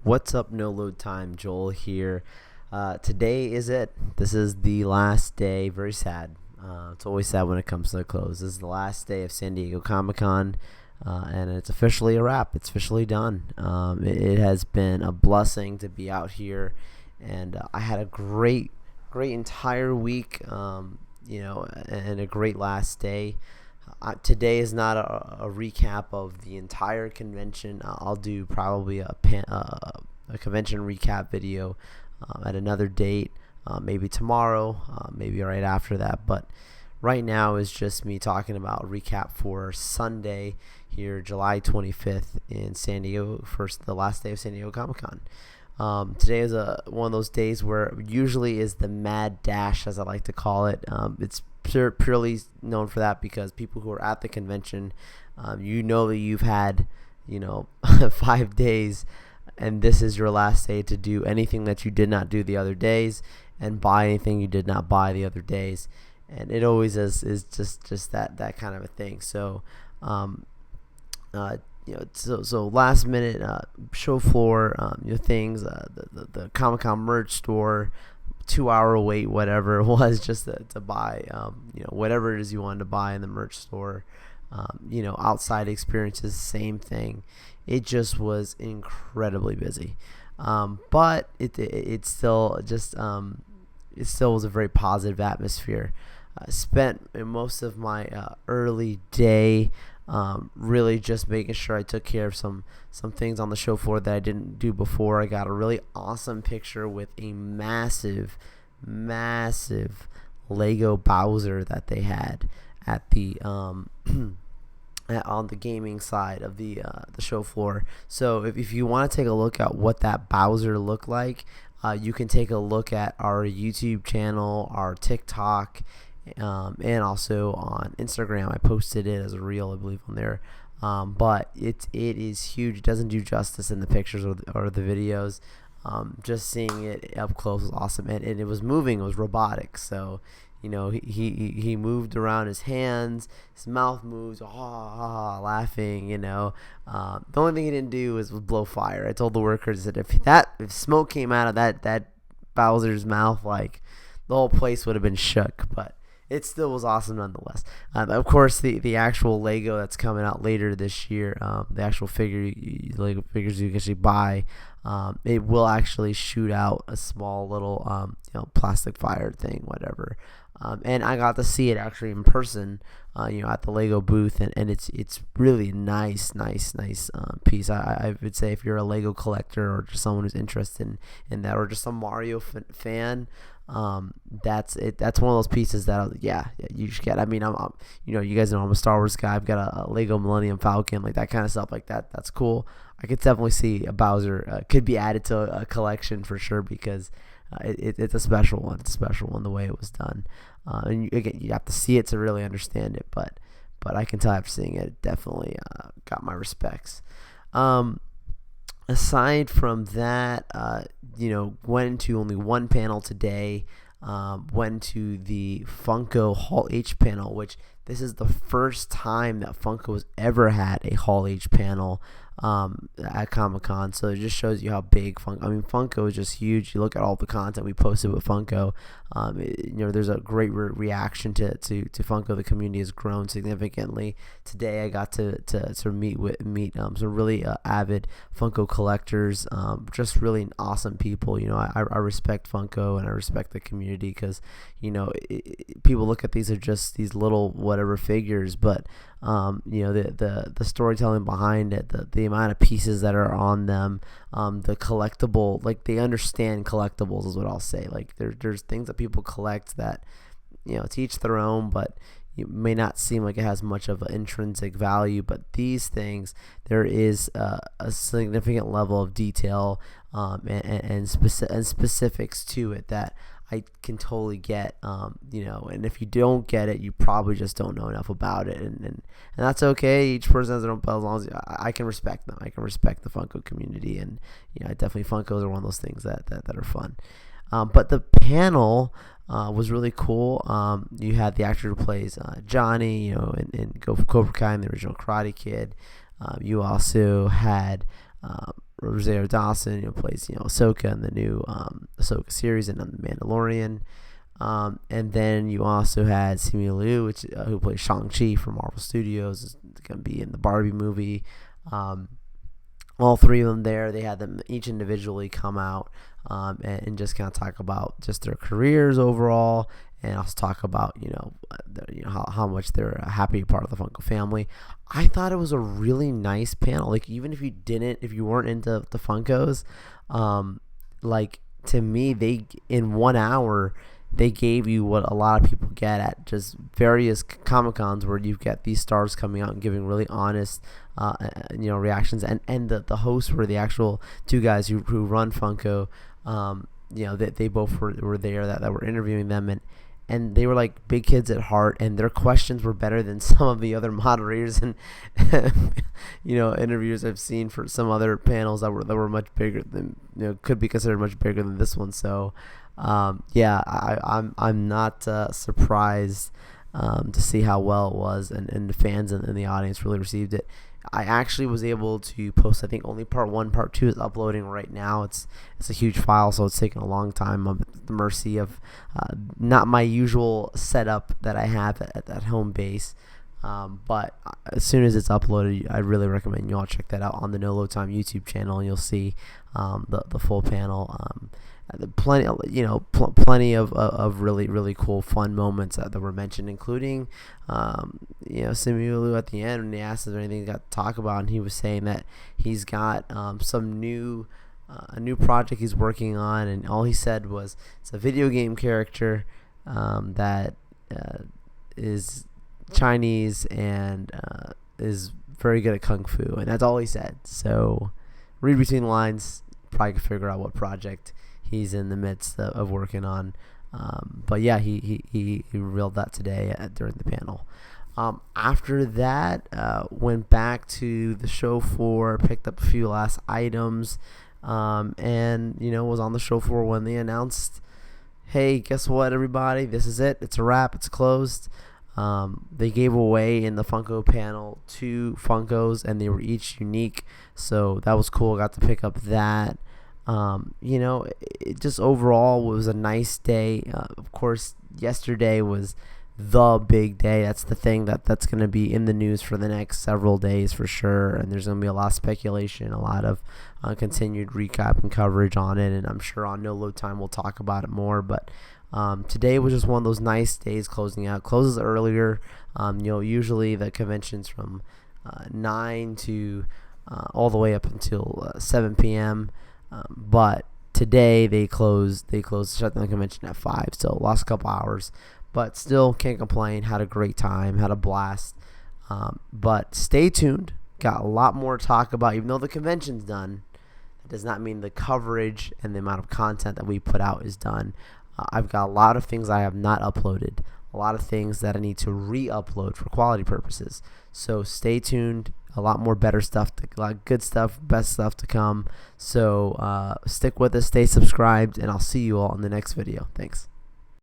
What's up, no load time? Joel here. Today is it. This is the last day. Very sad. It's always sad when it comes to a close. This is the last day of San Diego Comic Con, and it's officially a wrap. It's officially done. It has been a blessing to be out here, and I had a great entire week. And a great last day. Today is not a recap of the entire convention. I'll do probably a convention recap video at another date, maybe tomorrow, maybe right after that. But right now is just me talking about a recap for Sunday here, July 25th in San Diego, the last day of San Diego Comic Con. Today is one of those days where usually is the mad dash, as I like to call it. It's purely known for that because people who are at the convention, that you've had, 5 days, and this is your last day to do anything that you did not do the other days and buy anything you did not buy the other days. And it always is just that kind of a thing. So, so last minute show floor things, the Comic-Con merch store, 2-hour wait, whatever it was, just to buy whatever it is you wanted to buy in the merch store. Outside experiences, same thing. It just was incredibly busy, but it still was a very positive atmosphere. I spent most of my early day really just making sure I took care of some things on the show floor that I didn't do before. I got a really awesome picture with a massive Lego Bowser that they had at the on the gaming side of the show floor. So if you want to take a look at what that Bowser looked like, you can take a look at our YouTube channel, our TikTok, and also on Instagram. I posted it as a reel, I believe, on there. But it is huge. It doesn't do justice in the pictures or the videos. Just seeing it up close was awesome, and it was moving. It was robotic, so he moved around his hands, his mouth moves, laughing. The only thing he didn't do was blow fire. I told the workers that if smoke came out of that Bowser's mouth, like, the whole place would have been shook. But it still was awesome nonetheless. Of course, the actual Lego that's coming out later this year, the actual Lego figures you can actually buy, it will actually shoot out a small little plastic fire thing, whatever. And I got to see it actually in person, at the Lego booth, and it's really nice piece. I would say if you're a Lego collector or just someone who's interested in that, or just a Mario fan, that's it. That's one of those pieces that you should get. I mean, I'm you guys know I'm a Star Wars guy. I've got a Lego Millennium Falcon, like that kind of stuff, like that. That's cool. I could definitely see a Bowser could be added to a collection for sure, because it's a special one. It's a special one the way it was done. And you have to see it to really understand it, but I can tell after seeing it definitely got my respects. Aside from that, went into only one panel today. Went to the Funko Hall H panel, which this is the first time that Funko has ever had a Hall H panel at Comic-Con. So it just shows you how big Funko is just huge. You look at all the content we posted with Funko. There's a great reaction to Funko. The community has grown significantly. Today I got to meet some really avid Funko collectors, just really awesome people. I respect Funko, and I respect the community, because people look at these as just these little whatever figures, but the storytelling behind it, the amount of pieces that are on them, the collectible, like, they understand collectibles is what I'll say. Like, there's things that people collect that, to each their own, but it may not seem like it has much of an intrinsic value. But these things, there is a significant level of detail and specifics to it that I can totally get, and if you don't get it, you probably just don't know enough about it, and that's okay. Each person has their own, but as long as I can respect them, I can respect the Funko community, and definitely Funkos are one of those things that are fun. But the panel was really cool. You had the actor who plays Johnny, in Cobra Kai and the original Karate Kid. You also had Rosario Dawson, plays Ahsoka in the new Ahsoka series and on The Mandalorian. And then you also had Simu Liu, who plays Shang-Chi from Marvel Studios, is going to be in the Barbie movie. All three of them there. They had them each individually come out and just kind of talk about just their careers overall, and also talk about how much they're a happy part of the Funko family. I thought it was a really nice panel. Like, even if you weren't into the Funkos, like, to me, they in 1 hour they gave you what a lot of people get at just various Comic-Cons, where you get these stars coming out and giving really honest reactions, and the hosts were the actual two guys who run Funko. They both were there that were interviewing them, and they were like big kids at heart, and their questions were better than some of the other moderators and interviewers I've seen for some other panels that were much bigger than could be considered much bigger than this one. So I'm not surprised to see how well it was, and the fans and the audience really received it. I actually was able to post, I think only part 1, part 2 is uploading right now. It's a huge file, so it's taking a long time. I'm at the mercy of not my usual setup that I have at home base. But as soon as it's uploaded, I really recommend you all check that out on the No Load Time YouTube channel, and you'll see the full panel. Plenty of really, really cool, fun moments that were mentioned, including Simu Liu at the end when they asked if there anything he got to talk about, and he was saying that he's got some new a new project he's working on, and all he said was it's a video game character that is Chinese and is very good at kung fu, and that's all he said. So read between the lines, probably can figure out what project he's in the midst of working on. But yeah, he revealed that today during the panel. After that, went back to the show floor, picked up a few last items, and was on the show floor when they announced, hey, guess what, everybody, this is it, it's a wrap, it's closed. They gave away in the Funko panel 2 Funkos, and they were each unique, so that was cool. Got to pick up that. It just overall was a nice day. Of course, yesterday was the big day. That's the thing that's going to be in the news for the next several days for sure, and there's going to be a lot of speculation, a lot of continued recap and coverage on it, and I'm sure on No Load Time we'll talk about it more. But today was just one of those nice days closing out. Closes earlier. Usually the convention's from 9 to all the way up until 7 p.m. But today they shut down the convention at 5, so lost a couple hours, but still can't complain. Had a great time, had a blast. But stay tuned. Got a lot more to talk about. Even though the convention's done, that does not mean the coverage and the amount of content that we put out is done. I've got a lot of things I have not uploaded, a lot of things that I need to re-upload for quality purposes. So stay tuned. A lot more better stuff, a lot of good stuff, best stuff to come. So stick with us, stay subscribed, and I'll see you all in the next video. Thanks.